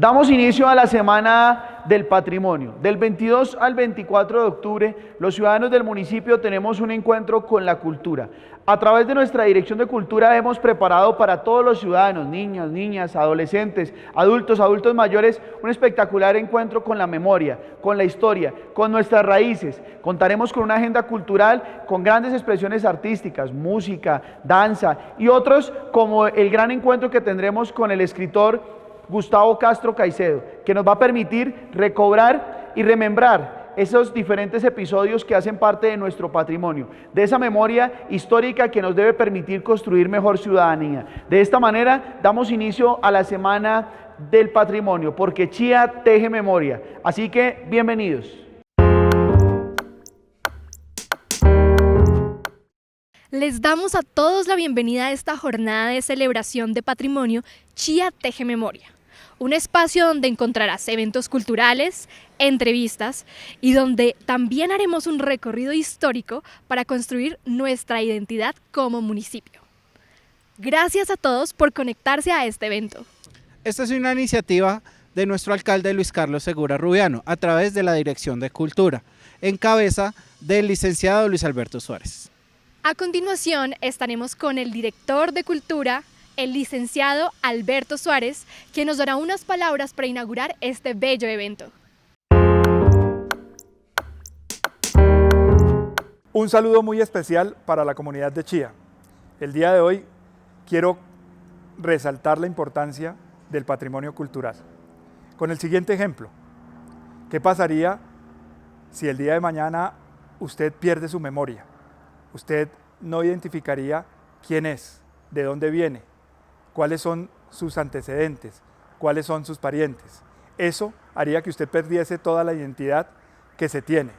Damos inicio a la Semana del Patrimonio. Del 22 al 24 de octubre, los ciudadanos del municipio tenemos un encuentro con la cultura. A través de nuestra Dirección de Cultura hemos preparado para todos los ciudadanos, niños, niñas, adolescentes, adultos mayores, un espectacular encuentro con la memoria, con la historia, con nuestras raíces. Contaremos con una agenda cultural con grandes expresiones artísticas, música, danza y otros como el gran encuentro que tendremos con el escritor Gustavo Castro Caicedo, que nos va a permitir recobrar y remembrar esos diferentes episodios que hacen parte de nuestro patrimonio, de esa memoria histórica que nos debe permitir construir mejor ciudadanía. De esta manera damos inicio a la Semana del Patrimonio, porque Chía teje memoria. Así que, bienvenidos. Les damos a todos la bienvenida a esta jornada de celebración de patrimonio Chía Teje Memoria, un espacio donde encontrarás eventos culturales, entrevistas y donde también haremos un recorrido histórico para construir nuestra identidad como municipio. Gracias a todos por conectarse a este evento. Esta es una iniciativa de nuestro alcalde Luis Carlos Segura Rubiano a través de la Dirección de Cultura, en cabeza del licenciado Luis Alberto Suárez. A continuación estaremos con el director de Cultura, el licenciado Alberto Suárez, que nos dará unas palabras para inaugurar este bello evento. Un saludo muy especial para la comunidad de Chía. El día de hoy quiero resaltar la importancia del patrimonio cultural. Con el siguiente ejemplo, ¿qué pasaría si el día de mañana usted pierde su memoria? Usted no identificaría quién es, de dónde viene, cuáles son sus antecedentes, cuáles son sus parientes. Eso haría que usted perdiese toda la identidad que se tiene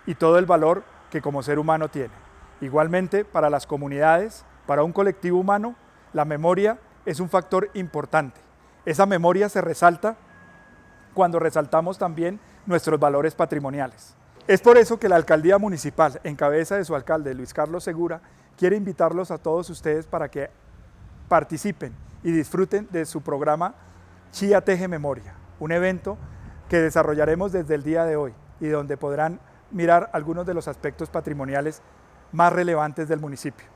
y todo el valor que como ser humano tiene. Igualmente, para las comunidades, para un colectivo humano, la memoria es un factor importante. Esa memoria se resalta cuando resaltamos también nuestros valores patrimoniales. Es por eso que la Alcaldía Municipal, en cabeza de su alcalde Luis Carlos Segura, quiere invitarlos a todos ustedes para que participen y disfruten de su programa Chía Teje Memoria, un evento que desarrollaremos desde el día de hoy y donde podrán mirar algunos de los aspectos patrimoniales más relevantes del municipio.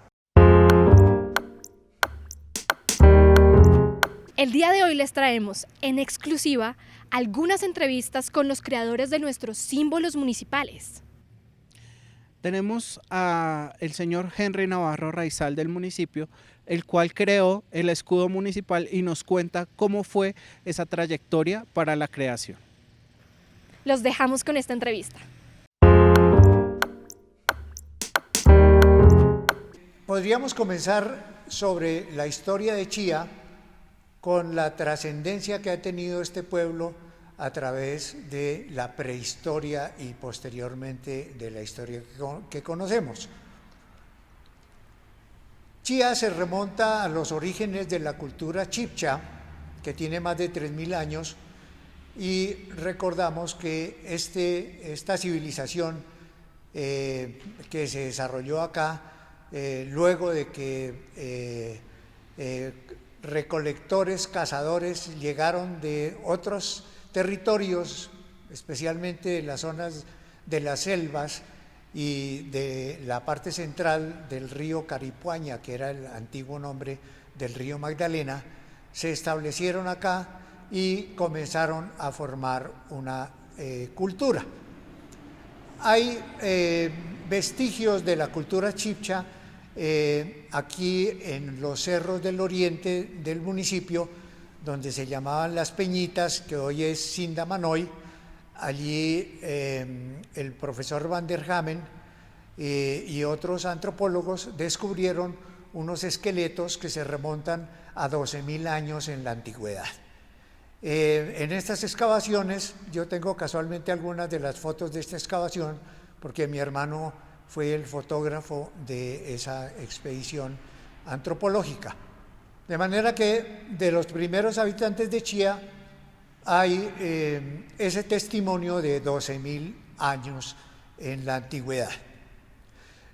El día de hoy les traemos en exclusiva algunas entrevistas con los creadores de nuestros símbolos municipales. Tenemos al señor Henry Navarro Raizal del municipio, el cual creó el escudo municipal y nos cuenta cómo fue esa trayectoria para la creación. Los dejamos con esta entrevista. Podríamos comenzar sobre la historia de Chía con la trascendencia que ha tenido este pueblo a través de la prehistoria y posteriormente de la historia que conocemos. Chía se remonta a los orígenes de la cultura chibcha, que tiene más de 3000 años, y recordamos que esta civilización que se desarrolló acá, luego de que recolectores, cazadores llegaron de otros territorios, especialmente de las zonas de las selvas y de la parte central del río Caripuaña, que era el antiguo nombre del río Magdalena, se establecieron acá y comenzaron a formar una cultura. Hay vestigios de la cultura chibcha aquí en los cerros del oriente del municipio, donde se llamaban Las Peñitas, que hoy es Sindamanoy. Allí el profesor Van der Hamen y otros antropólogos descubrieron unos esqueletos que se remontan a 12.000 años en la antigüedad. En estas excavaciones, yo tengo casualmente algunas de las fotos de esta excavación, porque mi hermano fue el fotógrafo de esa expedición antropológica. De manera que de los primeros habitantes de Chía hay ese testimonio de 12.000 años en la antigüedad.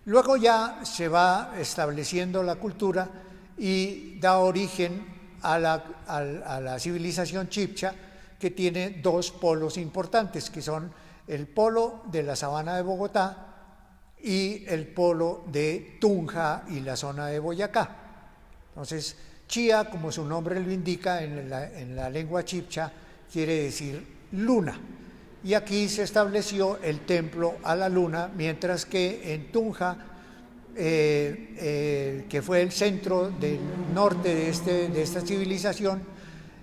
Luego ya se va estableciendo la cultura y da origen a la civilización chibcha, que tiene dos polos importantes, que son el polo de la sabana de Bogotá y el polo de Tunja y la zona de Boyacá. Entonces, Chía, como su nombre lo indica en la lengua chibcha, quiere decir luna. Y aquí se estableció el templo a la luna, mientras que en Tunja, que fue el centro del norte de esta civilización,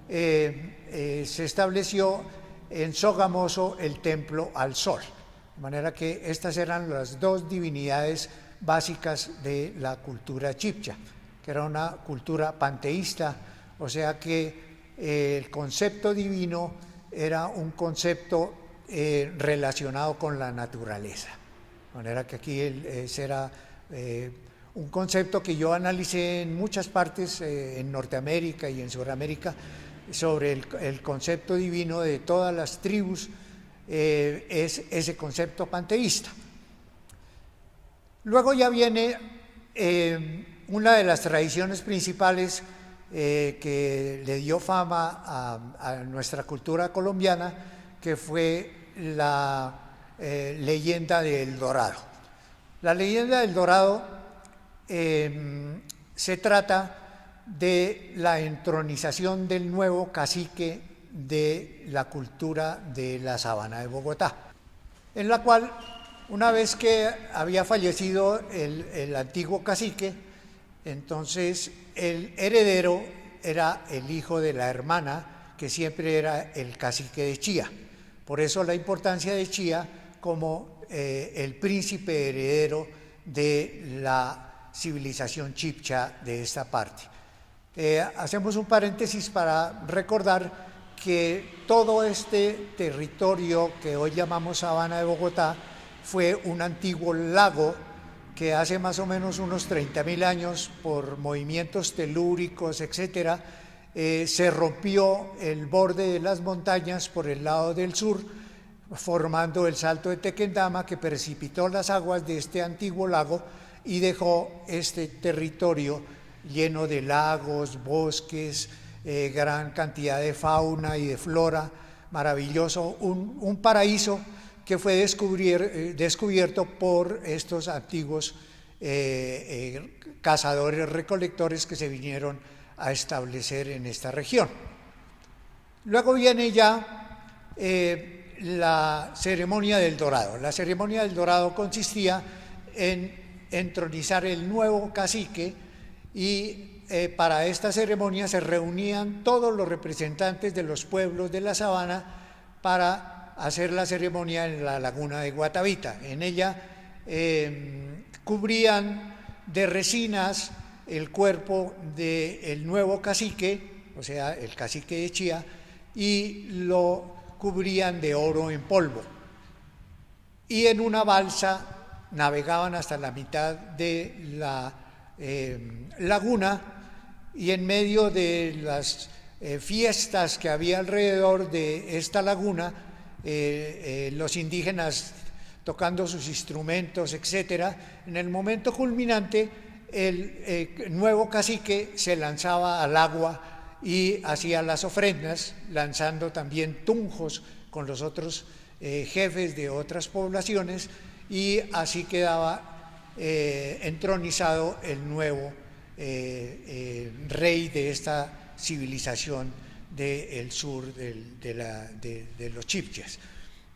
se estableció en Sogamoso el templo al sol. De manera que estas eran las dos divinidades básicas de la cultura chibcha, que era una cultura panteísta, o sea que el concepto divino era un concepto relacionado con la naturaleza. De manera que aquí ese era un concepto que yo analicé en muchas partes, en Norteamérica y en Sudamérica, sobre el concepto divino de todas las tribus, es ese concepto panteísta. Luego ya viene una de las tradiciones principales que le dio fama a nuestra cultura colombiana, que fue la leyenda del Dorado. La leyenda del Dorado se trata de la entronización del nuevo cacique de la cultura de la sabana de Bogotá, en la cual, una vez que había fallecido el antiguo cacique, entonces el heredero era el hijo de la hermana, que siempre era el cacique de Chía. Por eso la importancia de Chía como el príncipe heredero de la civilización chibcha de esta parte. Hacemos un paréntesis para recordar que todo este territorio que hoy llamamos Sabana de Bogotá fue un antiguo lago que hace más o menos unos 30.000 años, por movimientos telúricos, etcétera, se rompió el borde de las montañas por el lado del sur, formando el Salto de Tequendama, que precipitó las aguas de este antiguo lago y dejó este territorio lleno de lagos, bosques, gran cantidad de fauna y de flora, maravilloso, un paraíso que fue descubierto por estos antiguos cazadores recolectores que se vinieron a establecer en esta región. Luego viene ya la ceremonia del Dorado. La ceremonia del Dorado consistía en entronizar el nuevo cacique y para esta ceremonia se reunían todos los representantes de los pueblos de la sabana para hacer la ceremonia en la laguna de Guatavita. En ella cubrían de resinas el cuerpo del nuevo cacique, o sea, el cacique de Chía, y lo cubrían de oro en polvo. Y en una balsa navegaban hasta la mitad de la laguna, y en medio de las fiestas que había alrededor de esta laguna, los indígenas tocando sus instrumentos, etcétera, en el momento culminante el nuevo cacique se lanzaba al agua y hacía las ofrendas, lanzando también tunjos con los otros jefes de otras poblaciones, y así quedaba entronizado el nuevo rey de esta civilización del sur de los chibchas.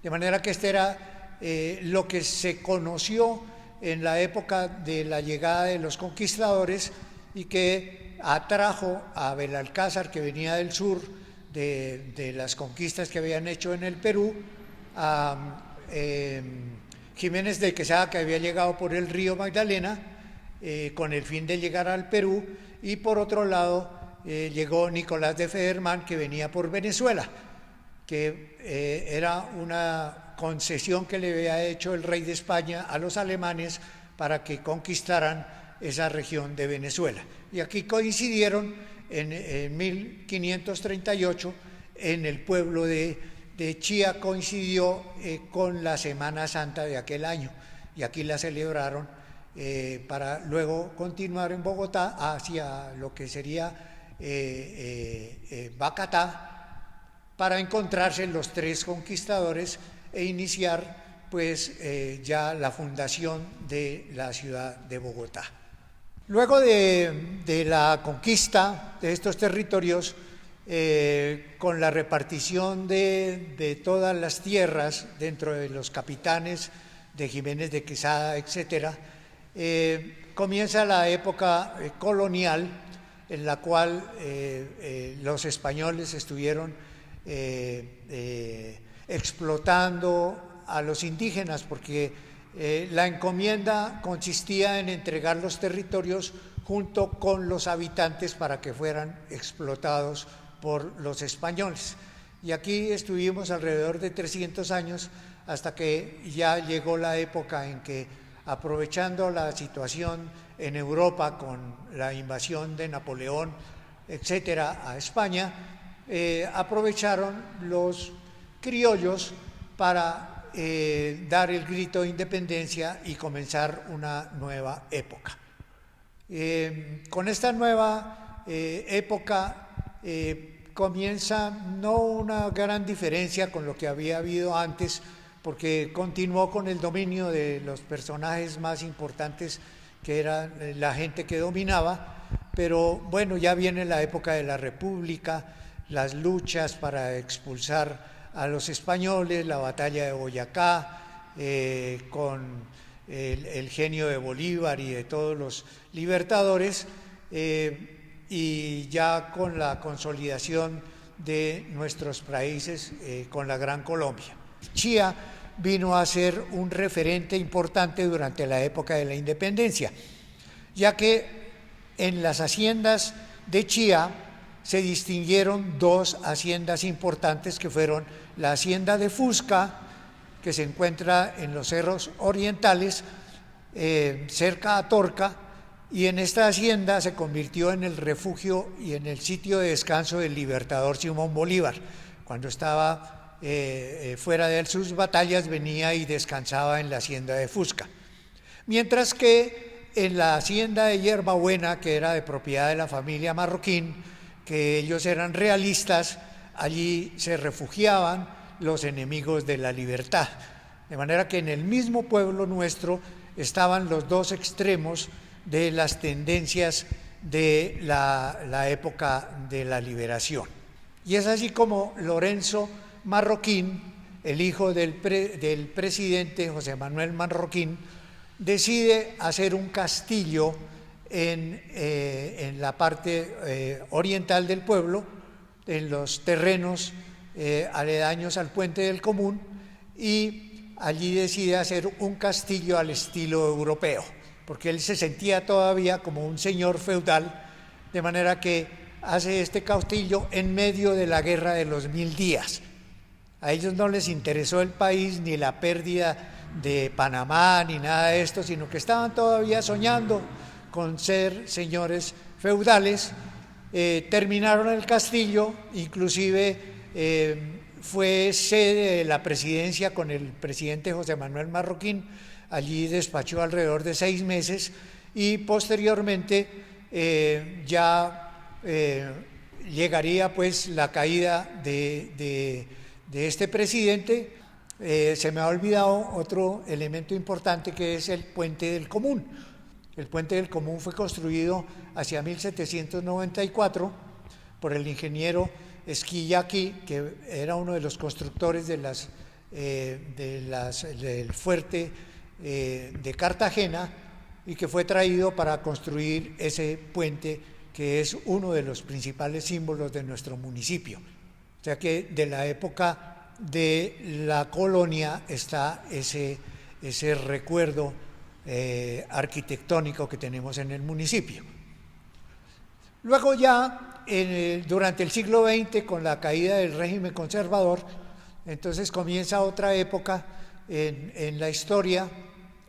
De manera que este era lo que se conoció en la época de la llegada de los conquistadores y que atrajo a Belalcázar, que venía del sur de las conquistas que habían hecho en el Perú, a Jiménez de Quesada, que había llegado por el río Magdalena con el fin de llegar al Perú, y por otro lado llegó Nicolás de Federman, que venía por Venezuela, que era una concesión que le había hecho el rey de España a los alemanes para que conquistaran esa región de Venezuela. Y aquí coincidieron en 1538 en el pueblo de Chía, coincidió con la Semana Santa de aquel año, y aquí la celebraron para luego continuar en Bogotá hacia lo que sería Bacatá, para encontrarse los tres conquistadores e iniciar pues ya la fundación de la ciudad de Bogotá. Luego de la conquista de estos territorios, con la repartición de todas las tierras dentro de los capitanes de Jiménez de Quesada, etcétera, comienza la época colonial, en la cual los españoles estuvieron explotando a los indígenas, porque la encomienda consistía en entregar los territorios junto con los habitantes para que fueran explotados por los españoles. Y aquí estuvimos alrededor de 300 años hasta que ya llegó la época en que, aprovechando la situación en Europa con la invasión de Napoleón, etcétera, a España, aprovecharon los criollos para dar el grito de independencia y comenzar una nueva época. Con esta nueva época comienza no una gran diferencia con lo que había habido antes, porque continuó con el dominio de los personajes más importantes, que eran la gente que dominaba, pero bueno, ya viene la época de la República, las luchas para expulsar a los españoles, la batalla de Boyacá, con el genio de Bolívar y de todos los libertadores, y ya con la consolidación de nuestros países con la Gran Colombia. Chía vino a ser un referente importante durante la época de la independencia, ya que en las haciendas de Chía se distinguieron dos haciendas importantes, que fueron la hacienda de Fusca, que se encuentra en los cerros orientales, cerca a Torca, y en esta hacienda se convirtió en el refugio y en el sitio de descanso del libertador Simón Bolívar. Cuando estaba fuera de sus batallas, venía y descansaba en la hacienda de Fusca. Mientras que en la hacienda de Hierbabuena, que era de propiedad de la familia Marroquín, que ellos eran realistas, allí se refugiaban los enemigos de la libertad. De manera que en el mismo pueblo nuestro estaban los dos extremos de las tendencias de la época de la liberación. Y es así como Lorenzo Marroquín, el hijo del presidente José Manuel Marroquín, decide hacer un castillo en la parte oriental del pueblo, en los terrenos aledaños al Puente del Común, y allí decide hacer un castillo al estilo europeo, porque él se sentía todavía como un señor feudal, de manera que hace este castillo en medio de la Guerra de los 1000 días. A ellos no les interesó el país, ni la pérdida de Panamá, ni nada de esto, sino que estaban todavía soñando con ser señores feudales. Terminaron el castillo, inclusive fue sede de la presidencia con el presidente José Manuel Marroquín. Allí despachó alrededor de 6 meses y posteriormente llegaría pues la caída de este presidente. Se me ha olvidado otro elemento importante, que es el Puente del Común. El Puente del Común fue construido hacia 1794 por el ingeniero Esquillaqui, que era uno de los constructores del fuerte de Cartagena, y que fue traído para construir ese puente, que es uno de los principales símbolos de nuestro municipio. O sea que de la época de la colonia está ese recuerdo arquitectónico que tenemos en el municipio. Luego ya, durante el siglo XX, con la caída del régimen conservador, entonces comienza otra época en la historia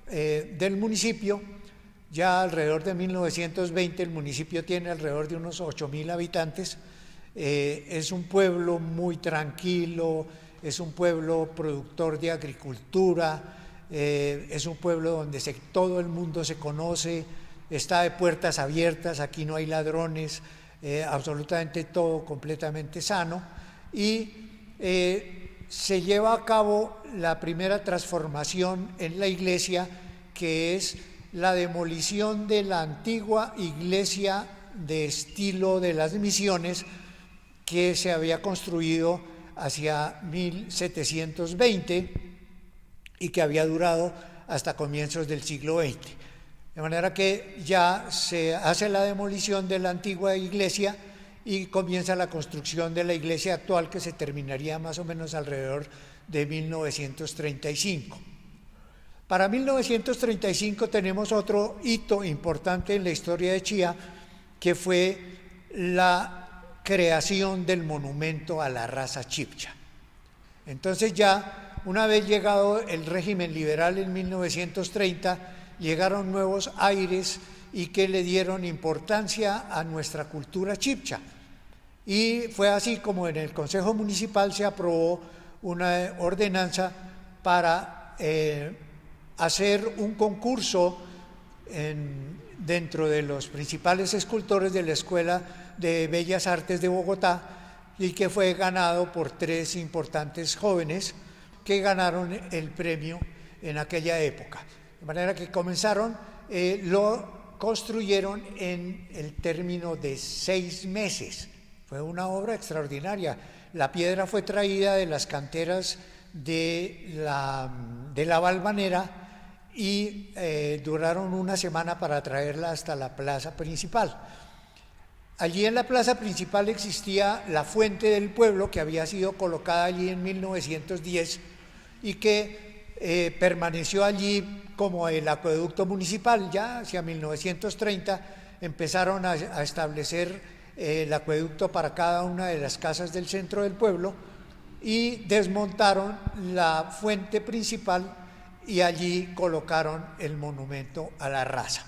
del municipio. Ya alrededor de 1920 el municipio tiene alrededor de unos 8.000 habitantes. Es un pueblo muy tranquilo, es un pueblo productor de agricultura, es un pueblo donde todo el mundo se conoce, está de puertas abiertas, aquí no hay ladrones, absolutamente todo completamente sano. Y se lleva a cabo la primera transformación en la iglesia, que es la demolición de la antigua iglesia de estilo de las Misiones, que se había construido hacia 1720 y que había durado hasta comienzos del siglo XX. De manera que ya se hace la demolición de la antigua iglesia y comienza la construcción de la iglesia actual, que se terminaría más o menos alrededor de 1935. Para 1935 tenemos otro hito importante en la historia de Chía, que fue la creación del monumento a la raza chibcha. Entonces ya, una vez llegado el régimen liberal en 1930, llegaron nuevos aires y que le dieron importancia a nuestra cultura chibcha. Y fue así como en el Consejo Municipal se aprobó una ordenanza para hacer un concurso dentro de los principales escultores de la Escuela de Bellas Artes de Bogotá, y que fue ganado por 3 importantes jóvenes que ganaron el premio en aquella época. De manera que comenzaron, lo construyeron en el término de 6 meses. Fue una obra extraordinaria. La piedra fue traída de las canteras de la Valvanera y duraron una semana para traerla hasta la plaza principal. Allí en la plaza principal existía la fuente del pueblo, que había sido colocada allí en 1910 y que permaneció allí como el acueducto municipal. Ya hacia 1930 empezaron a establecer el acueducto para cada una de las casas del centro del pueblo y desmontaron la fuente principal y allí colocaron el monumento a la raza.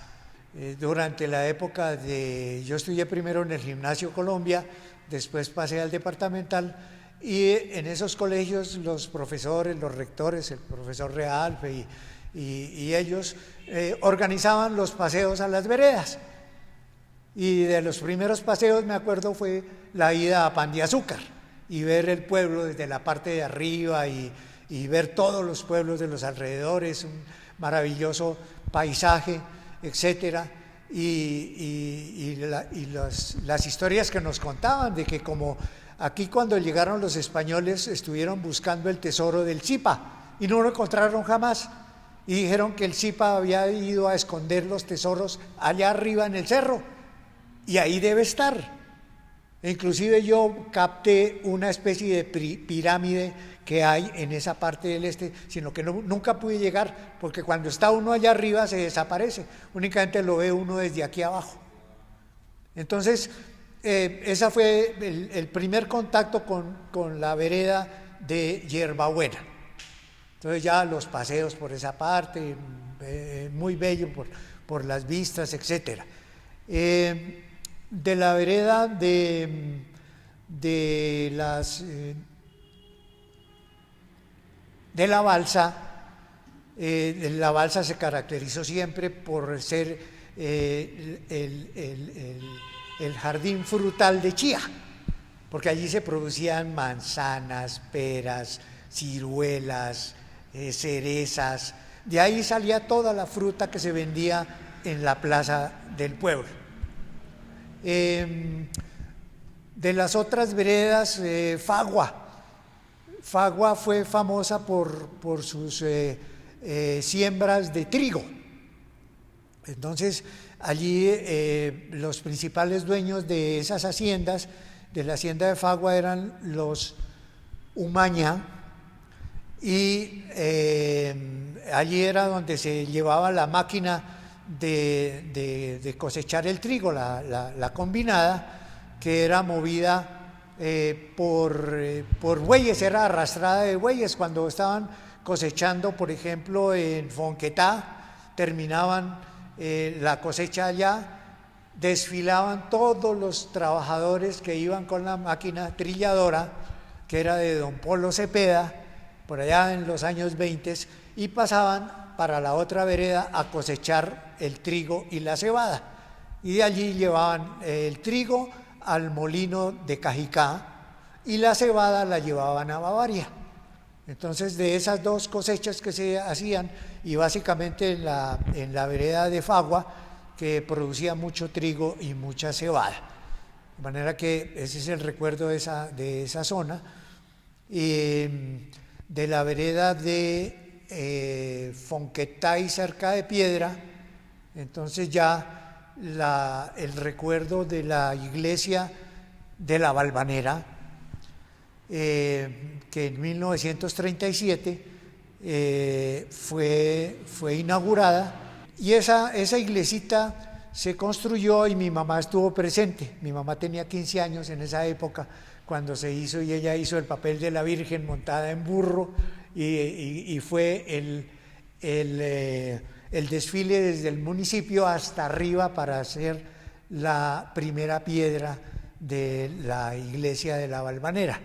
Durante la época yo estudié primero en el Gimnasio Colombia, después pasé al departamental, y en esos colegios los profesores, los rectores, el profesor Realfe y ellos organizaban los paseos a las veredas. Y de los primeros paseos, me acuerdo, fue la ida a Pan de Azúcar y ver el pueblo desde la parte de arriba y ver todos los pueblos de los alrededores, un maravilloso paisaje, etcétera. Y las historias que nos contaban de que, como aquí cuando llegaron los españoles, estuvieron buscando el tesoro del Zipa y no lo encontraron jamás, y dijeron que el Zipa había ido a esconder los tesoros allá arriba en el cerro, y ahí debe estar. Inclusive yo capté una especie de pirámide que hay en esa parte del este, sino que nunca pude llegar, porque cuando está uno allá arriba se desaparece, únicamente lo ve uno desde aquí abajo. Entonces, ese fue el primer contacto con la vereda de Hierbabuena. Entonces ya los paseos por esa parte, muy bello por las vistas, etcétera. De la vereda de la Balsa, la Balsa se caracterizó siempre por ser el jardín frutal de Chía, porque allí se producían manzanas, peras, ciruelas, cerezas. De ahí salía toda la fruta que se vendía en la plaza del pueblo. De las otras veredas, Fagua fue famosa por sus siembras de trigo. Entonces allí los principales dueños de esas haciendas, de la hacienda de Fagua, eran los Umaña, y allí era donde se llevaba la máquina de cosechar el trigo, la combinada, que era movida por bueyes, era arrastrada de bueyes. Cuando estaban cosechando, por ejemplo, en Fonquetá, terminaban la cosecha allá, desfilaban todos los trabajadores que iban con la máquina trilladora, que era de don Polo Cepeda, por allá en los años 20, y pasaban para la otra vereda a cosechar el trigo y la cebada, y de allí llevaban el trigo al molino de Cajicá, y la cebada la llevaban a Bavaria. Entonces, de esas dos cosechas que se hacían, y básicamente en la vereda de Fagua, que producía mucho trigo y mucha cebada. De manera que ese es el recuerdo de esa zona. De la vereda de Fonquetay, cerca de Piedra, entonces ya el recuerdo de la iglesia de la Valvanera, que en 1937 fue inaugurada, y esa iglesita se construyó y mi mamá estuvo presente. Mi mamá tenía 15 años en esa época cuando se hizo, y ella hizo el papel de la Virgen montada en burro, y fue el desfile desde el municipio hasta arriba para hacer la primera piedra de la iglesia de la Valvanera.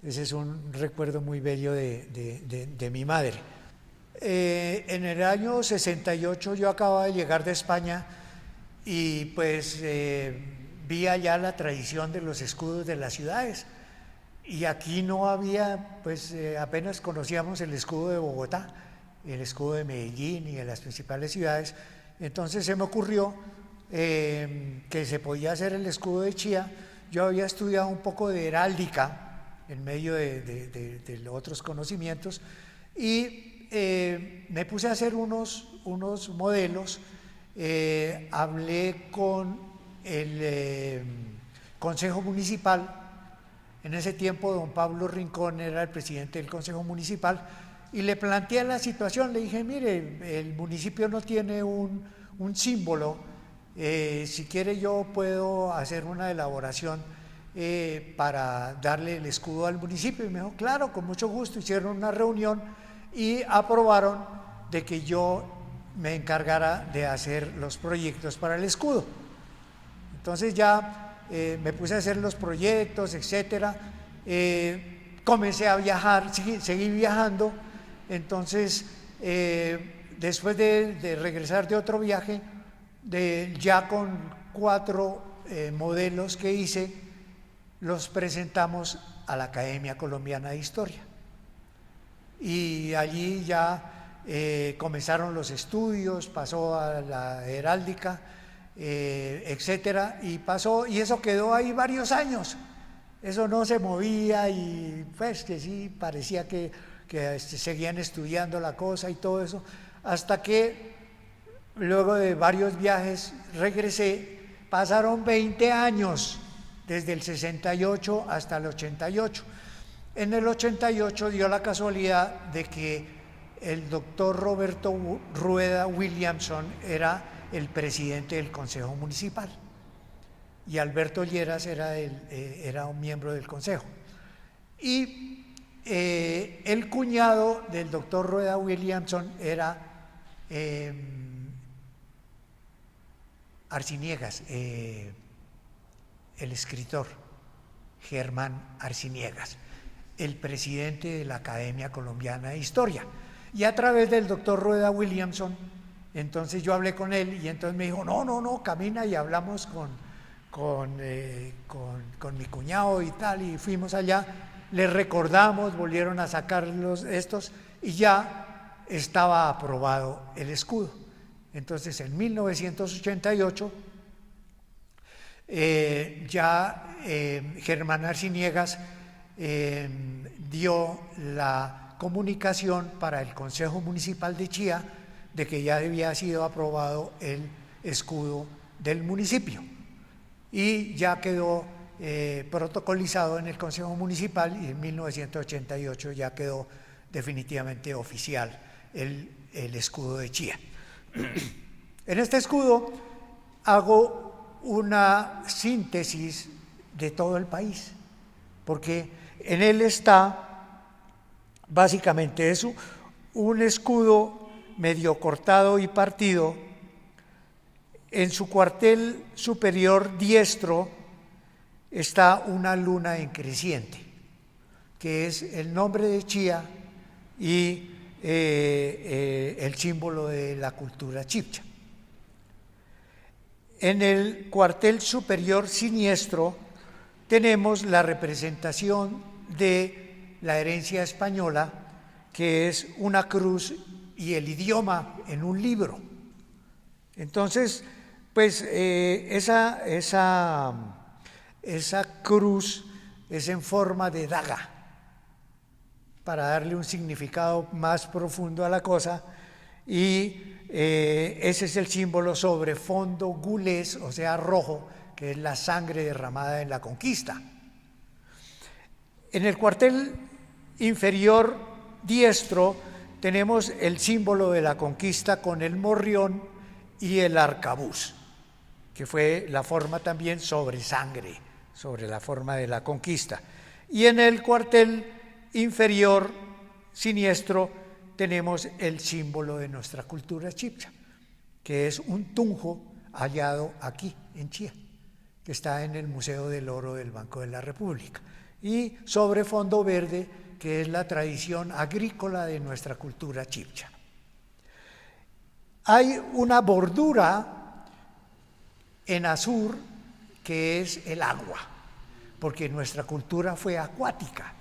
Ese es un recuerdo muy bello de mi madre. En el año 68 yo acababa de llegar de España y pues vi allá la tradición de los escudos de las ciudades, y aquí no había, pues apenas conocíamos el escudo de Bogotá, el escudo de Medellín y de las principales ciudades. Entonces se me ocurrió que se podía hacer el escudo de Chía. Yo había estudiado un poco de heráldica en medio de otros conocimientos, y me puse a hacer unos modelos. Hablé con el Consejo Municipal. En ese tiempo don Pablo Rincón era el presidente del Consejo Municipal, y le planteé la situación. Le dije: mire, el municipio no tiene un símbolo, si quiere yo puedo hacer una elaboración para darle el escudo al municipio. Y me dijo: claro, con mucho gusto. Hicieron una reunión y aprobaron de que yo me encargara de hacer los proyectos para el escudo. Entonces ya me puse a hacer los proyectos, etcétera. Comencé a viajar, seguí viajando. Entonces, después de regresar de otro viaje, ya con 4 modelos que hice, los presentamos a la Academia Colombiana de Historia. Y allí ya comenzaron los estudios, pasó a la heráldica, etcétera, y eso quedó ahí varios años. Eso no se movía, y pues que sí, parecía que seguían estudiando la cosa y todo eso, hasta que luego de varios viajes regresé. Pasaron 20 años, desde el 68 hasta el 88. En el 88 dio la casualidad de que el doctor Roberto Rueda Williamson era el presidente del Consejo Municipal, y Alberto Lleras era un miembro del Consejo. Y el cuñado del doctor Rueda Williamson era Arciniegas, el escritor Germán Arciniegas, el presidente de la Academia Colombiana de Historia. Y a través del doctor Rueda Williamson, entonces yo hablé con él, y entonces me dijo: no, camina, y hablamos con mi cuñado y tal, y fuimos allá, les recordamos, volvieron a sacar estos, y ya estaba aprobado el escudo. Entonces en 1988 Germán Arciniegas dio la comunicación para el Consejo Municipal de Chía de que ya había sido aprobado el escudo del municipio, y ya quedó protocolizado en el Consejo Municipal, y en 1988 ya quedó definitivamente oficial el escudo de Chía. En este escudo hago una síntesis de todo el país, porque en él está, básicamente, un escudo medio cortado y partido. En su cuartel superior diestro está una luna en creciente, que es el nombre de Chía y el símbolo de la cultura chibcha. En el cuartel superior siniestro tenemos la representación de la herencia española, que es una cruz y el idioma en un libro. Entonces, pues esa cruz es en forma de daga, para darle un significado más profundo a la cosa, y ese es el símbolo sobre fondo gules, o sea, rojo, que es la sangre derramada en la conquista. En el cuartel inferior diestro tenemos el símbolo de la conquista con el morrión y el arcabuz, que fue la forma también sobre sangre, sobre la forma de la conquista. Y en el cuartel inferior siniestro tenemos el símbolo de nuestra cultura chibcha, que es un tunjo hallado aquí en Chía, que está en el Museo del Oro del Banco de la República, y sobre fondo verde, que es la tradición agrícola de nuestra cultura chibcha. Hay una bordura en azur que es el agua, porque nuestra cultura fue acuática.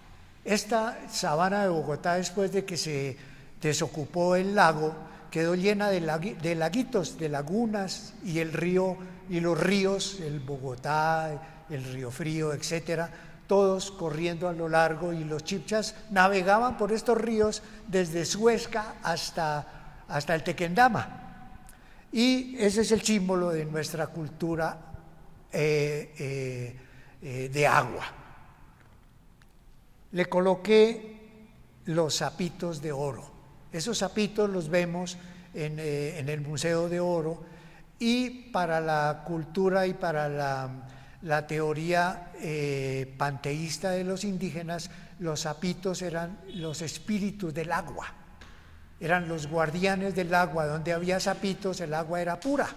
Esta sabana de Bogotá, después de que se desocupó el lago, quedó llena de laguitos, de lagunas, y el río y los ríos, el Bogotá, el Río Frío, etcétera, todos corriendo a lo largo, y los chibchas navegaban por estos ríos desde Suezca hasta el Tequendama. Y ese es el símbolo de nuestra cultura de agua. Le coloqué los sapitos de oro. Esos sapitos los vemos en el Museo de Oro, y para la cultura y para la teoría panteísta de los indígenas, los sapitos eran los espíritus del agua, eran los guardianes del agua. Donde había sapitos, el agua era pura,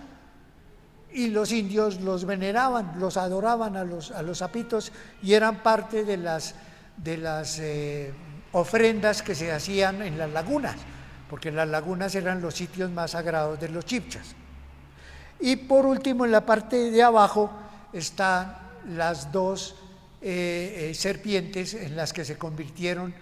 y los indios los veneraban, los adoraban a los sapitos, y eran parte de las ofrendas que se hacían en las lagunas, porque las lagunas eran los sitios más sagrados de los chibchas. Y por último, en la parte de abajo están las dos serpientes en las que se convirtieron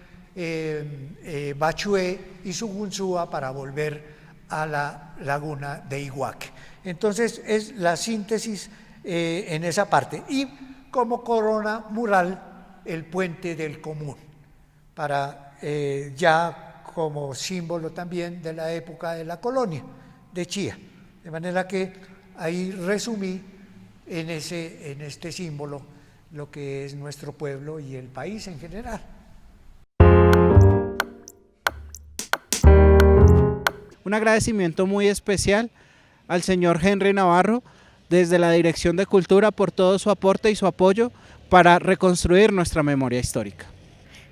Bachué y Sugunzúa para volver a la laguna de Iguaque. Entonces es la síntesis en esa parte. Y como corona mural, el puente del Común, para ya como símbolo también de la época de la colonia de Chía. De manera que ahí resumí en este símbolo lo que es nuestro pueblo y el país en general. Un agradecimiento muy especial al señor Henry Navarro desde la Dirección de Cultura por todo su aporte y su apoyo para reconstruir nuestra memoria histórica.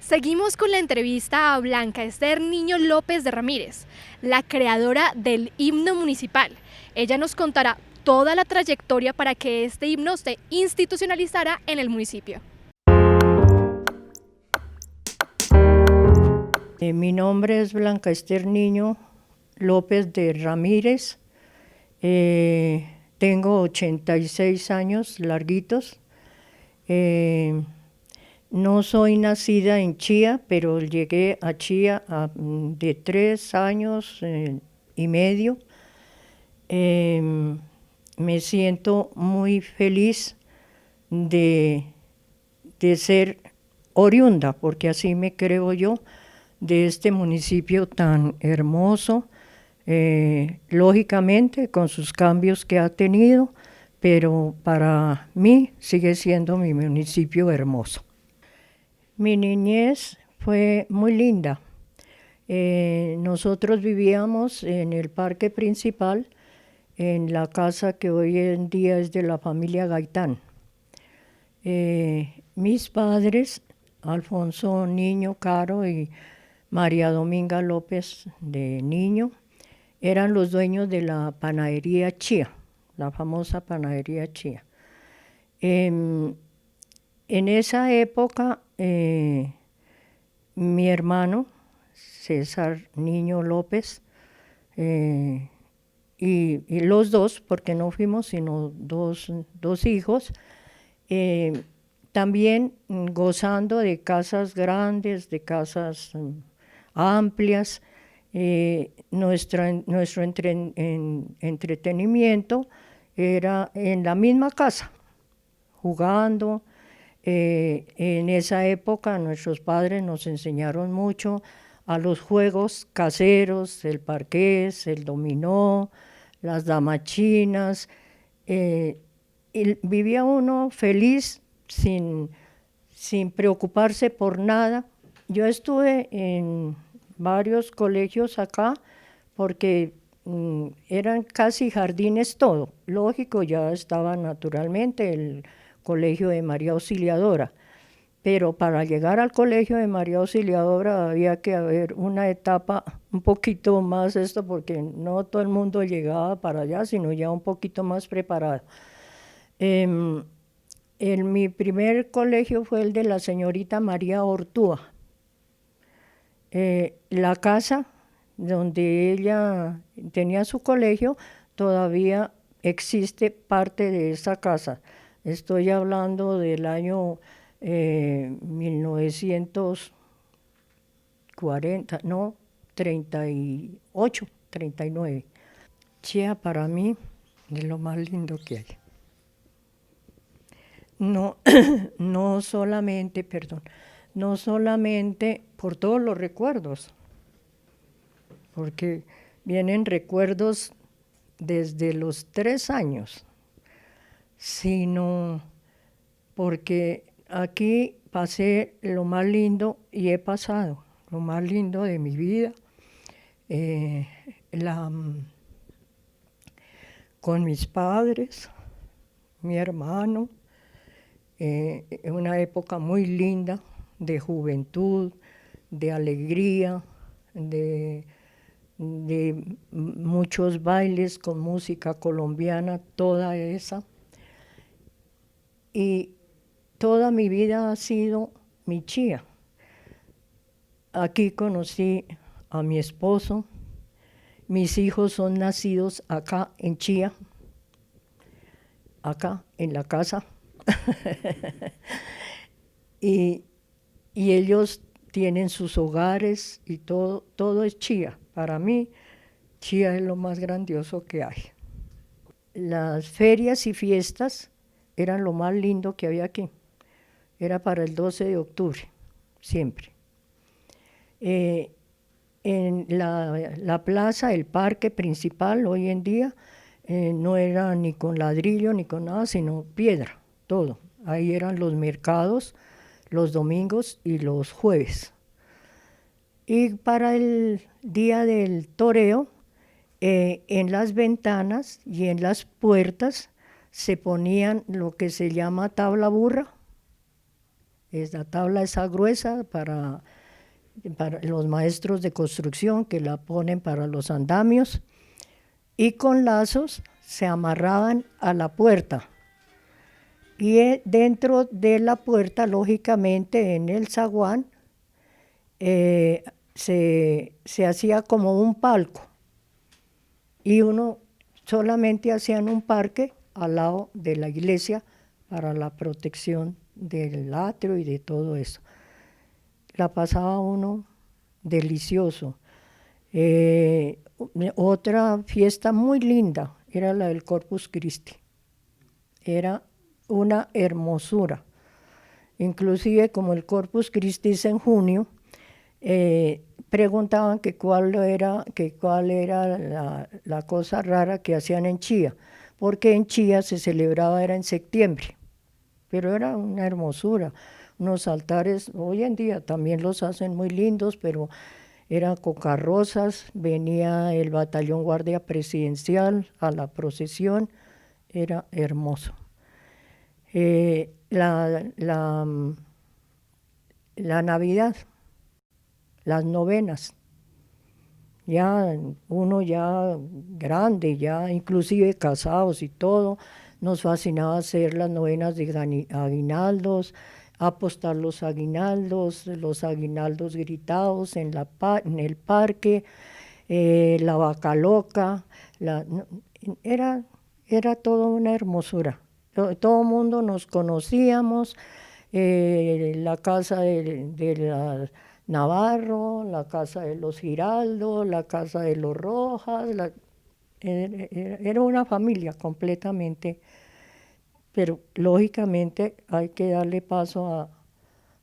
Seguimos con la entrevista a Blanca Esther Niño López de Ramírez, la creadora del himno municipal. Ella nos contará toda la trayectoria para que este himno se institucionalizara en el municipio. Mi nombre es Blanca Esther Niño López de Ramírez. Tengo 86 años larguitos. No soy nacida en Chía, pero llegué a Chía de 3 años y medio. Me siento muy feliz de ser oriunda, porque así me creo yo, de este municipio tan hermoso, lógicamente con sus cambios que ha tenido, pero para mí sigue siendo mi municipio hermoso. Mi niñez fue muy linda. Nosotros vivíamos en el parque principal, en la casa que hoy en día es de la familia Gaitán. Mis padres, Alfonso Niño Caro y María Dominga López de Niño, eran los dueños de la panadería Chía, la famosa panadería Chía. En esa época, mi hermano, César Niño López, y los dos, porque no fuimos sino dos hijos, también gozando de casas grandes, de casas amplias. Nuestro entretenimiento era en la misma casa, jugando. En esa época nuestros padres nos enseñaron mucho a los juegos caseros, el parqués, el dominó, las damachinas. Y vivía uno feliz sin preocuparse por nada. Yo estuve en varios colegios acá porque eran casi jardines todo. Lógico, ya estaba naturalmente el Colegio de María Auxiliadora, pero para llegar al Colegio de María Auxiliadora había que haber una etapa un poquito más porque no todo el mundo llegaba para allá, sino ya un poquito más preparado. Mi primer colegio fue el de la señorita María Ortúa. La casa donde ella tenía su colegio todavía existe parte de esa casa. Estoy hablando del año 1940, no, 38, 39. Chía para mí es lo más lindo que hay. No, no solamente por todos los recuerdos, porque vienen recuerdos desde los 3 años, sino porque aquí pasé lo más lindo y he pasado lo más lindo de mi vida, con mis padres, mi hermano, una época muy linda de juventud, de alegría, de muchos bailes con música colombiana, toda esa. Y toda mi vida ha sido mi Chía. Aquí conocí a mi esposo, mis hijos son nacidos acá en Chía, acá en la casa. y ellos tienen sus hogares y todo es Chía. Para mí, Chía es lo más grandioso que hay. Las ferias y fiestas eran lo más lindo que había aquí. Era para el 12 de octubre, siempre. En la plaza, el parque principal hoy en día, no era ni con ladrillo ni con nada, sino piedra, todo. Ahí eran los mercados, los domingos y los jueves. Y para el día del toreo, en las ventanas y en las puertas se ponían lo que se llama tabla burra. La tabla esa gruesa para los maestros de construcción que la ponen para los andamios, y con lazos se amarraban a la puerta. Y dentro de la puerta, lógicamente en el zaguán, se hacía como un palco, y uno solamente hacían un parque al lado de la iglesia para la protección del atrio y de todo eso. La pasaba uno delicioso. Otra fiesta muy linda era la del Corpus Christi. Era una hermosura. Inclusive como el Corpus Christi es en junio, preguntaban que cuál era la cosa rara que hacían en Chía, porque en Chía se celebraba era en septiembre, pero era una hermosura. Unos altares, hoy en día también los hacen muy lindos, pero eran con carrozas, venía el batallón guardia presidencial a la procesión, era hermoso. La Navidad, las novenas, ya uno ya grande, ya inclusive casados y todo, nos fascinaba hacer las novenas de aguinaldos, apostar los aguinaldos gritados en el parque, la vaca loca, era todo una hermosura. Todo el mundo nos conocíamos, la casa de la Navarro, la casa de los Giraldo, la casa de los Rojas, era una familia completamente, pero lógicamente hay que darle paso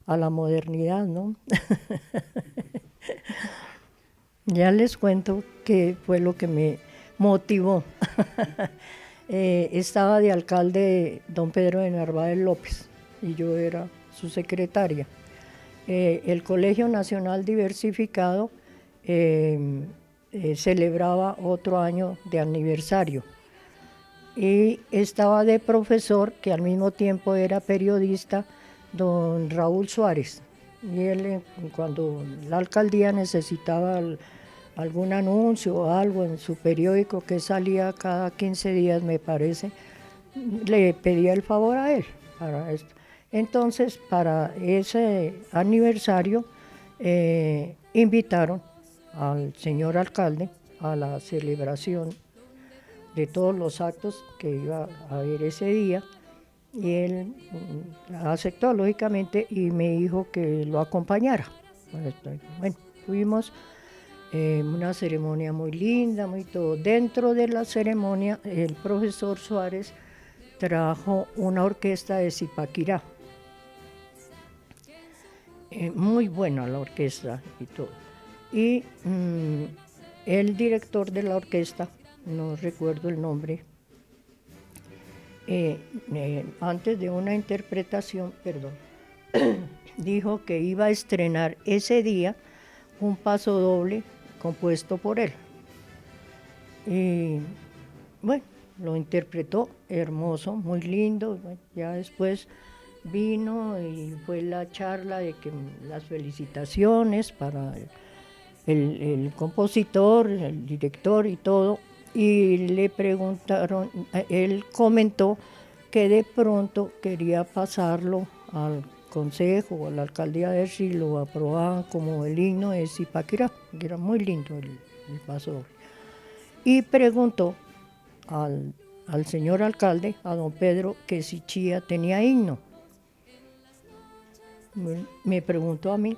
a la modernidad, ¿no? Ya les cuento qué fue lo que me motivó. Estaba de alcalde don Pedro de Narváez López y yo era su secretaria. El Colegio Nacional Diversificado celebraba otro año de aniversario y estaba de profesor, que al mismo tiempo era periodista, don Raúl Suárez. Y él, cuando la alcaldía necesitaba algún anuncio o algo en su periódico que salía cada 15 días, me parece, le pedía el favor a él para esto. Entonces, para ese aniversario, invitaron al señor alcalde a la celebración de todos los actos que iba a haber ese día, y él aceptó lógicamente y me dijo que lo acompañara. Bueno, fuimos, una ceremonia muy linda, muy todo. Dentro de la ceremonia, el profesor Suárez trajo una orquesta de Zipaquirá. Muy buena la orquesta y todo. Y el director de la orquesta, no recuerdo el nombre, antes de una interpretación, dijo que iba a estrenar ese día un paso doble compuesto por él. Y bueno, lo interpretó hermoso, muy lindo. Ya después vino y fue la charla de que las felicitaciones para el compositor, el director y todo. Y le preguntaron, él comentó que de pronto quería pasarlo al consejo o a la alcaldía de si lo aprobaban como el himno de Zipaquirá, que era muy lindo el paso doble. Y preguntó al señor alcalde, a don Pedro, que si Chía tenía himno. Me preguntó a mí,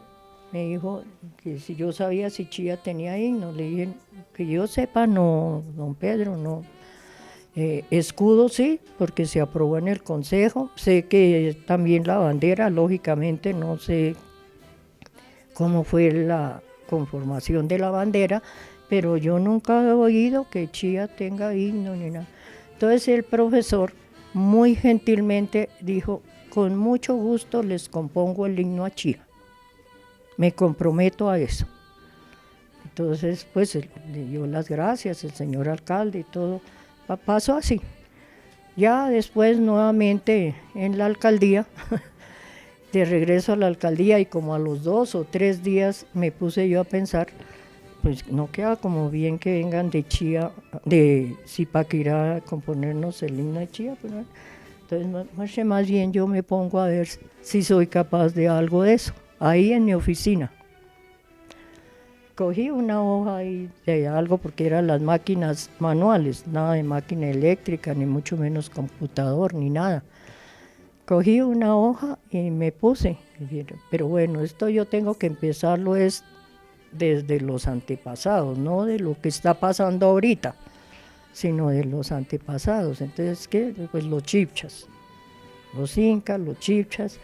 me dijo que si yo sabía si Chía tenía himno. Le dije, que yo sepa, no, don Pedro, no. Escudo sí, porque se aprobó en el consejo. Sé que también la bandera, lógicamente, no sé cómo fue la conformación de la bandera, pero yo nunca he oído que Chía tenga himno ni nada. Entonces el profesor muy gentilmente dijo, con mucho gusto les compongo el himno a Chía. Me comprometo a eso. Entonces, pues, le dio las gracias el señor alcalde y todo. Pasó así. Ya después, nuevamente, en la alcaldía, de regreso a la alcaldía, y como a los 2 o 3 días me puse yo a pensar, pues no queda como bien que vengan de Chía, de Zipaquirá a componernos el himno de Chía. Pues, ¿no? Entonces, más bien yo me pongo a ver si soy capaz de algo de eso. Ahí en mi oficina. Cogí una hoja ahí de algo, porque eran las máquinas manuales, nada de máquina eléctrica, ni mucho menos computador, ni nada. Cogí una hoja y me puse, pero bueno, esto yo tengo que empezarlo es desde los antepasados, no de lo que está pasando ahorita, sino de los antepasados. Entonces, ¿qué? Pues los chibchas, los incas, los chibchas.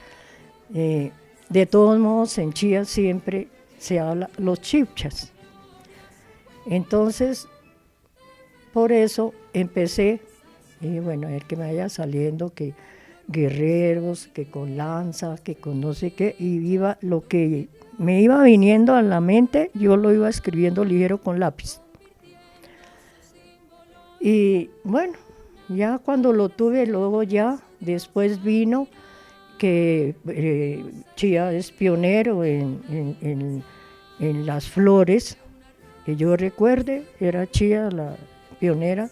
De todos modos, en Chía siempre se habla los chibchas. Entonces, por eso empecé, y bueno, a ver que me vaya saliendo, que guerreros, que con lanza, que con no sé qué, y iba, lo que me iba viniendo a la mente, yo lo iba escribiendo ligero con lápiz. Y bueno, ya cuando lo tuve, luego ya, después vino que Chía es pionero en las flores, que yo recuerde, era Chía la pionera.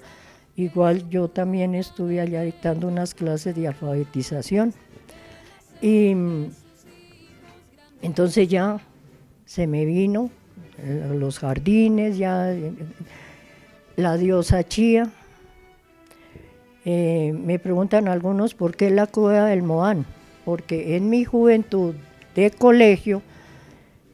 Igual yo también estuve allá dictando unas clases de alfabetización. Y entonces ya se me vino los jardines, ya la diosa Chía. Me preguntan algunos por qué la cueva del Moán. porque en mi juventud de colegio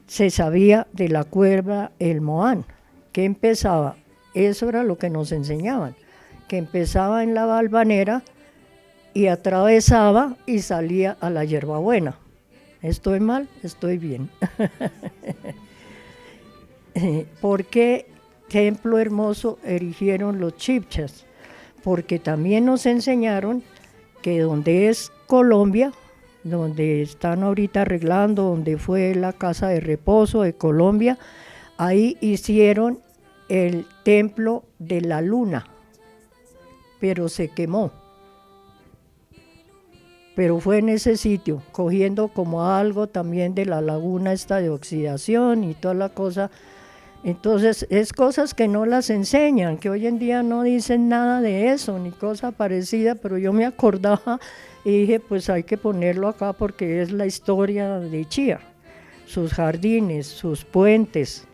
se sabía de la cuerda El Moán, que empezaba, eso era lo que nos enseñaban, que empezaba en la Valvanera y atravesaba y salía a la Hierbabuena. ¿Estoy mal? Estoy bien. ¿Por qué Templo Hermoso erigieron los chibchas? Porque también nos enseñaron que donde es Colombia, donde están ahorita arreglando, donde fue la casa de reposo de Colombia, ahí hicieron el templo de la luna, pero se quemó. Pero fue en ese sitio, cogiendo como algo también de la laguna esta de oxidación y toda la cosa. Entonces, es cosas que no las enseñan, que hoy en día no dicen nada de eso, ni cosa parecida, pero yo me acordaba y dije, pues hay que ponerlo acá porque es la historia de Chía, sus jardines, sus puentes,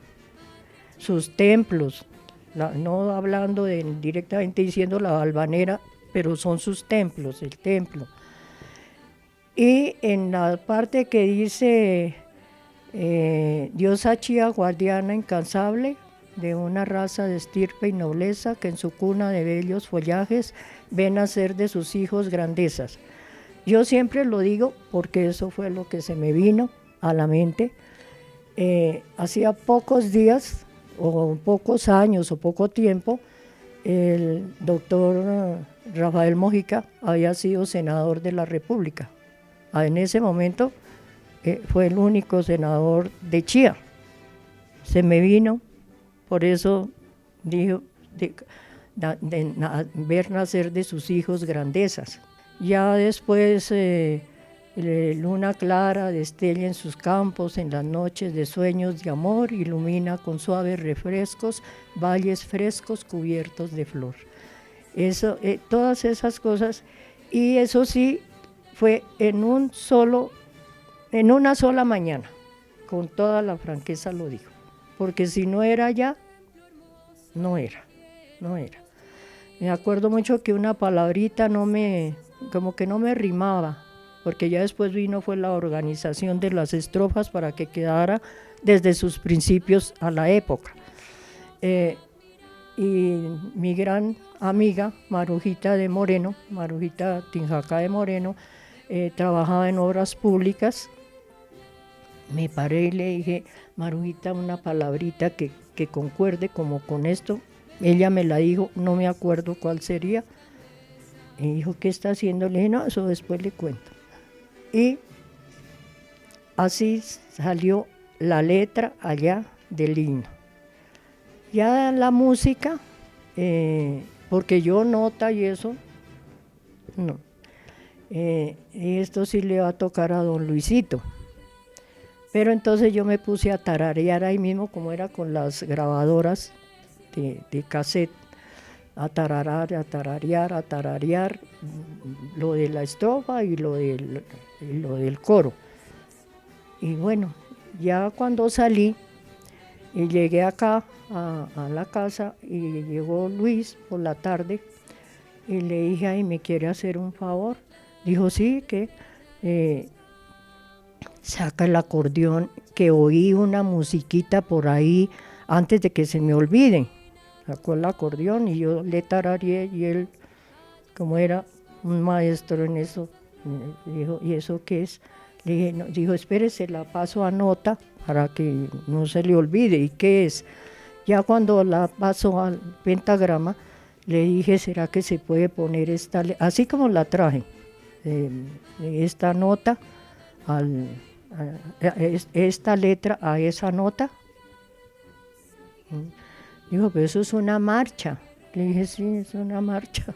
sus templos, no hablando directamente diciendo la Valvanera, pero son sus templos, el templo. Y en la parte que dice diosa Chía, guardiana incansable de una raza de estirpe y nobleza, que en su cuna de bellos follajes ve nacer de sus hijos grandezas. Yo siempre lo digo porque eso fue lo que se me vino a la mente. Hacía pocos días, o pocos años, o poco tiempo, el doctor Rafael Mojica había sido senador de la República. En ese momento fue el único senador de Chía. Se me vino, por eso dijo, ver nacer de sus hijos grandezas. Ya después, luna clara destella en sus campos, en las noches de sueños de amor, ilumina con suaves refrescos, valles frescos cubiertos de flor. Eso, todas esas cosas, y eso sí, fue en una sola mañana, con toda la franqueza lo digo, porque si no era ya, no era. Me acuerdo mucho que una palabrita como que no me rimaba, porque ya después fue la organización de las estrofas para que quedara desde sus principios a la época. Y mi gran amiga, Marujita de Moreno, Marujita Tinjacá de Moreno, trabajaba en obras públicas. Me paré y le dije, Marujita, una palabrita que concuerde como con esto. Ella me la dijo, no me acuerdo cuál sería. Y dijo, ¿qué está haciendo? Le dije, no, eso después le cuento. Y así salió la letra allá del himno. Ya la música, porque yo nota y eso, no. Esto sí le va a tocar a don Luisito. Pero entonces yo me puse a tararear ahí mismo, como era con las grabadoras de cassette, a tararear lo de la estrofa y lo del coro. Y bueno, ya cuando salí y llegué acá a la casa y llegó Luis por la tarde y le dije, ay, ¿me quiere hacer un favor? Dijo, sí, que saca el acordeón, que oí una musiquita por ahí antes de que se me olvide. Sacó el acordeón y yo le tarareé y él, como era un maestro en eso, dijo, ¿y eso qué es? Le dije, no, dijo, espérese, la paso a nota para que no se le olvide. ¿Y qué es? Ya cuando la paso al pentagrama, le dije, ¿será que se puede poner esta, así como la traje, esta nota, esta letra a esa nota? Dijo, pero eso es una marcha. Le dije, sí, es una marcha.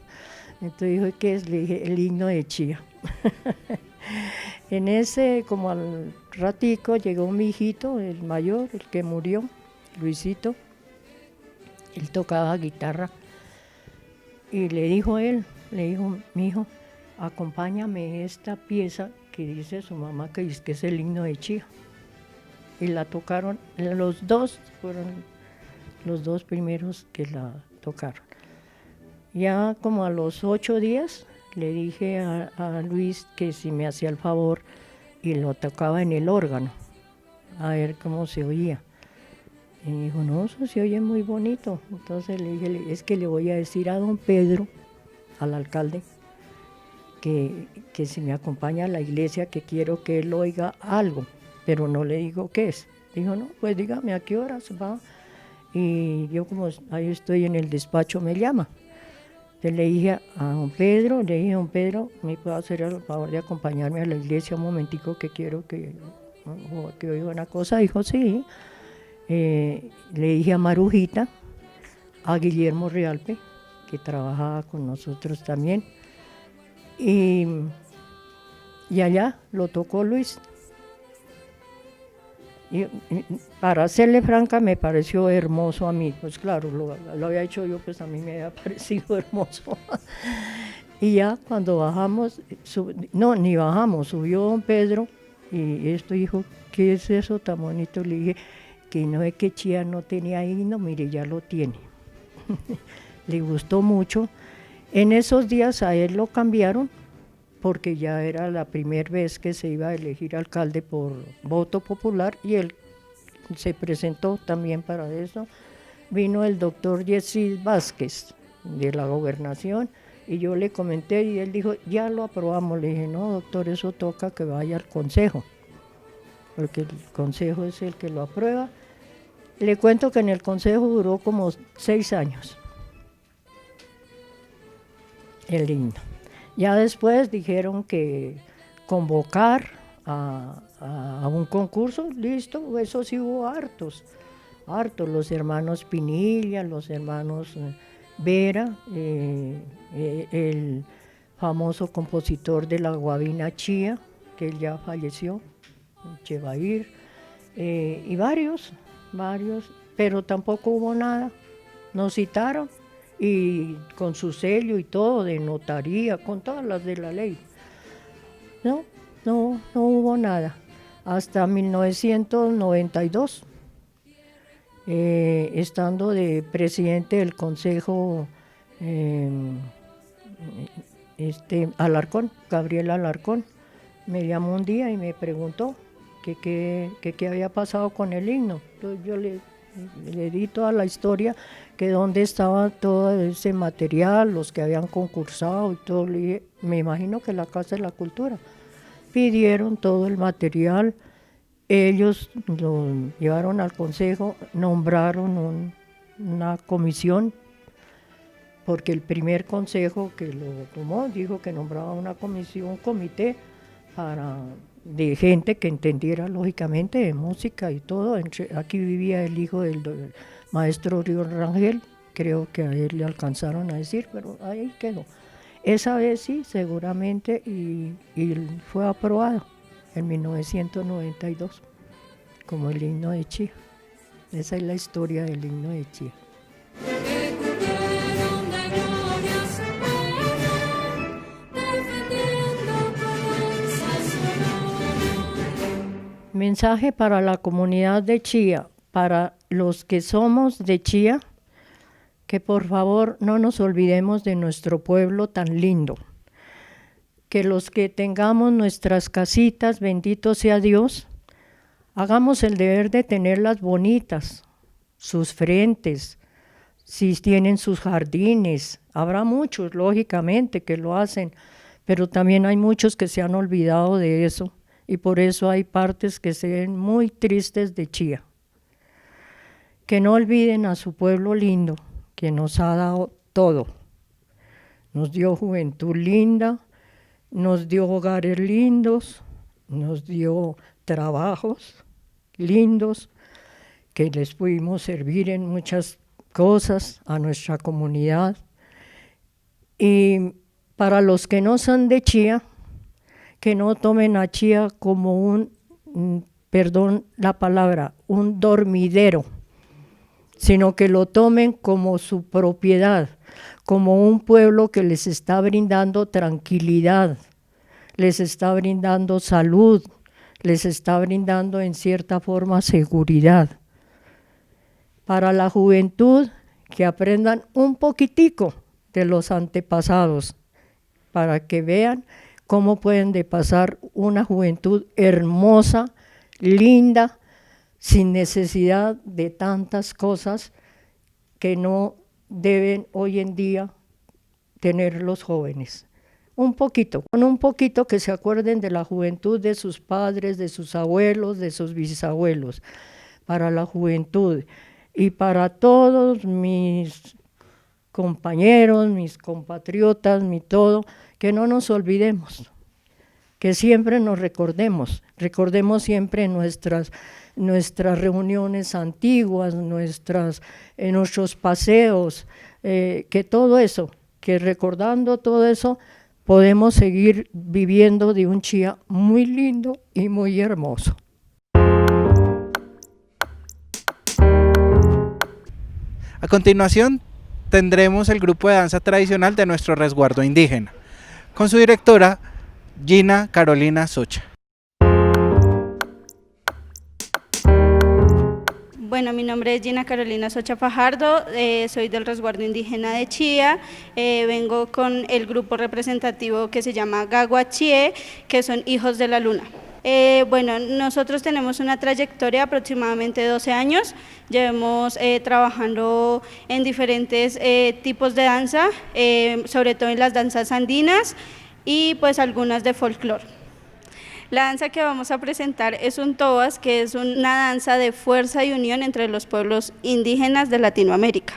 Entonces dijo, ¿qué es? Le dije, el himno de Chía. En ese, como al ratico, llegó mi hijito, el mayor, el que murió, Luisito. Él tocaba guitarra. Y le dijo mi hijo, acompáñame esta pieza que dice su mamá que es el himno de Chía. Y la tocaron, los dos fueron los dos primeros que la tocaron. Ya como a los 8 días le dije a Luis que si me hacía el favor y lo tocaba en el órgano, a ver cómo se oía. Y me dijo, no, eso se oye muy bonito. Entonces le dije, es que le voy a decir a don Pedro, al alcalde, que si me acompaña a la iglesia, que quiero que él oiga algo, pero no le digo qué es. Dijo, no, pues dígame a qué horas va. Y yo como ahí estoy en el despacho, me llama. Entonces le dije a don Pedro, don Pedro, ¿me puede hacer el favor de acompañarme a la iglesia un momentico que quiero que oiga una cosa? Dijo, sí. Le dije a Marujita, a Guillermo Realpe, que trabajaba con nosotros también, y allá lo tocó Luis. Y para serle franca, me pareció hermoso a mí, pues claro, lo había hecho yo, pues a mí me había parecido hermoso. Y ya cuando bajamos, ni bajamos, subió don Pedro, y esto dijo, ¿qué es eso tan bonito? Le dije, que no es que Chía no tenía himno, mire, ya lo tiene. Le gustó mucho. En esos días a él lo cambiaron, porque ya era la primera vez que se iba a elegir alcalde por voto popular, y él se presentó también para eso. Vino el doctor Yesid Vázquez, de la gobernación, y yo le comenté, y él dijo, ya lo aprobamos. Le dije, no, doctor, eso toca que vaya al consejo, porque el consejo es el que lo aprueba. Le cuento que en el consejo duró como 6 años el himno. Ya después dijeron que convocar a un concurso, listo, eso sí hubo hartos, los hermanos Pinilla, los hermanos Vera, el famoso compositor de la Guabina Chía, que él ya falleció, Chevair, y varios, pero tampoco hubo nada. Nos citaron y con su sello y todo de notaría, con todas las de la ley. No hubo nada. Hasta 1992, estando de presidente del consejo Alarcón, Gabriel Alarcón, me llamó un día y me preguntó que qué había pasado con el himno. Entonces yo le di toda la historia, que dónde estaba todo ese material, los que habían concursado y todo. Le dije, me imagino que la Casa de la Cultura. Pidieron todo el material, ellos lo llevaron al consejo, nombraron una comisión, porque el primer consejo que lo tomó dijo que nombraba una comisión, un comité de gente que entendiera lógicamente de música y todo. Aquí vivía el hijo del maestro Río Rangel, creo que a él le alcanzaron a decir, pero ahí quedó. Esa vez sí, seguramente, y fue aprobado en 1992 como el himno de Chía. Esa es la historia del himno de Chía. Mensaje para la comunidad de Chía, para los que somos de Chía, que por favor no nos olvidemos de nuestro pueblo tan lindo, que los que tengamos nuestras casitas, bendito sea Dios, hagamos el deber de tenerlas bonitas, sus frentes, si tienen sus jardines. Habrá muchos, lógicamente, que lo hacen, pero también hay muchos que se han olvidado de eso, y por eso hay partes que se ven muy tristes de Chía. Que no olviden a su pueblo lindo, que nos ha dado todo. Nos dio juventud linda, nos dio hogares lindos, nos dio trabajos lindos, que les pudimos servir en muchas cosas a nuestra comunidad. Y para los que no son de Chía, que no tomen a Chía como perdón la palabra, un dormidero, sino que lo tomen como su propiedad, como un pueblo que les está brindando tranquilidad, les está brindando salud, les está brindando en cierta forma seguridad. Para la juventud, que aprendan un poquitico de los antepasados, para que vean cómo pueden de pasar una juventud hermosa, linda, sin necesidad de tantas cosas que no deben hoy en día tener los jóvenes. Con un poquito que se acuerden de la juventud de sus padres, de sus abuelos, de sus bisabuelos, para la juventud y para todos mis compañeros, mis compatriotas, todo, que no nos olvidemos, que siempre nos recordemos siempre nuestras reuniones antiguas, en nuestros paseos, que todo eso, que recordando todo eso, podemos seguir viviendo de un Chía muy lindo y muy hermoso. A continuación tendremos el grupo de danza tradicional de nuestro resguardo indígena, con su directora Gina Carolina Socha. Bueno, mi nombre es Gina Carolina Socha Fajardo, soy del resguardo indígena de Chía, vengo con el grupo representativo que se llama Gaguachie, que son hijos de la luna. Bueno, nosotros tenemos una trayectoria de aproximadamente 12 años, llevamos trabajando en diferentes tipos de danza, sobre todo en las danzas andinas y pues algunas de folclore. La danza que vamos a presentar es un tobas, que es una danza de fuerza y unión entre los pueblos indígenas de Latinoamérica.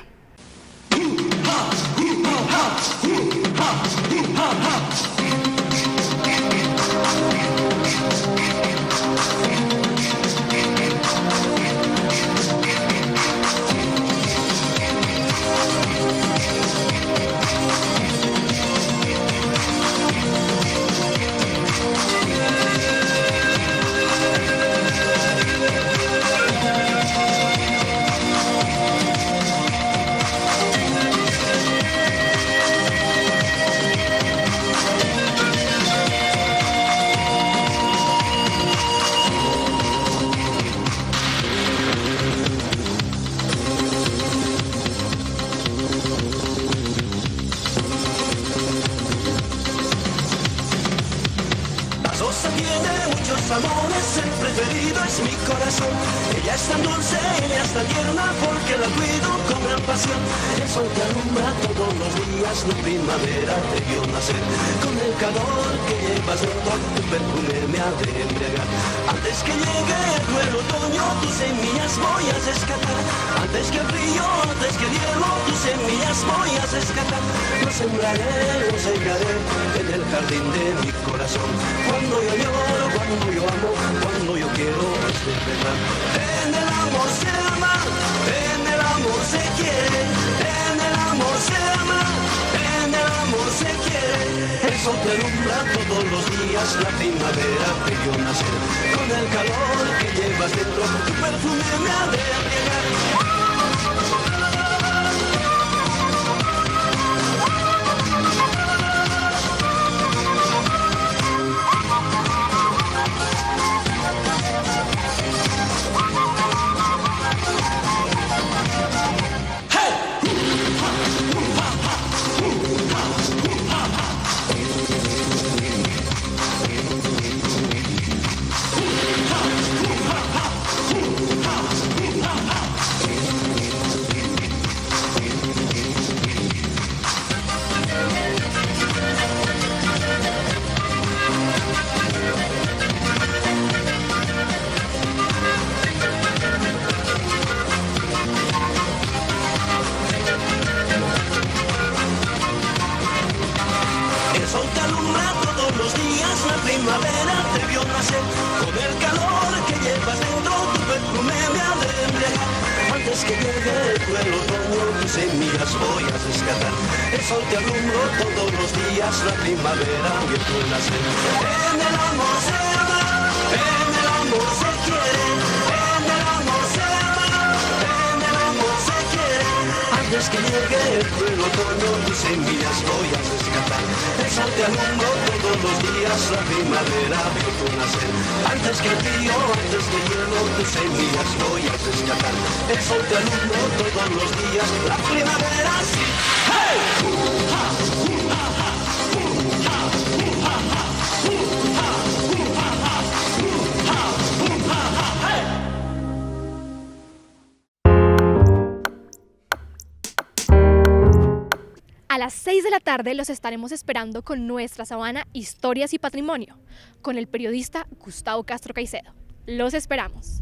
amores, el preferido es mi corazón. Ella es tan dulce, ella es tan tierna, porque la cuido con gran pasión. El sol que alumbra todos los días, la primavera te vio nacer. Con el calor que llevas dentro, tu perfume me ha de embriagar. Antes que llegue el cruel otoño, tus semillas voy a rescatar. Antes que el frío, antes que el hielo, tus semillas voy a rescatar. Los sembraré, los segaré en el jardín de mi corazón. Cuando yo lloro, cuando yo amo, cuando yo quiero es de verdad. En el amor se ama, en el amor se quiere, en el amor se ama, en el amor se quiere. El sol te alumbra todos los días, la primavera te vio nacer. Con el calor que llevas dentro, tu perfume me ha de embriagar. las 6 de la tarde los estaremos esperando con nuestra sabana Historias y Patrimonio, con el periodista Gustavo Castro Caicedo. Los esperamos.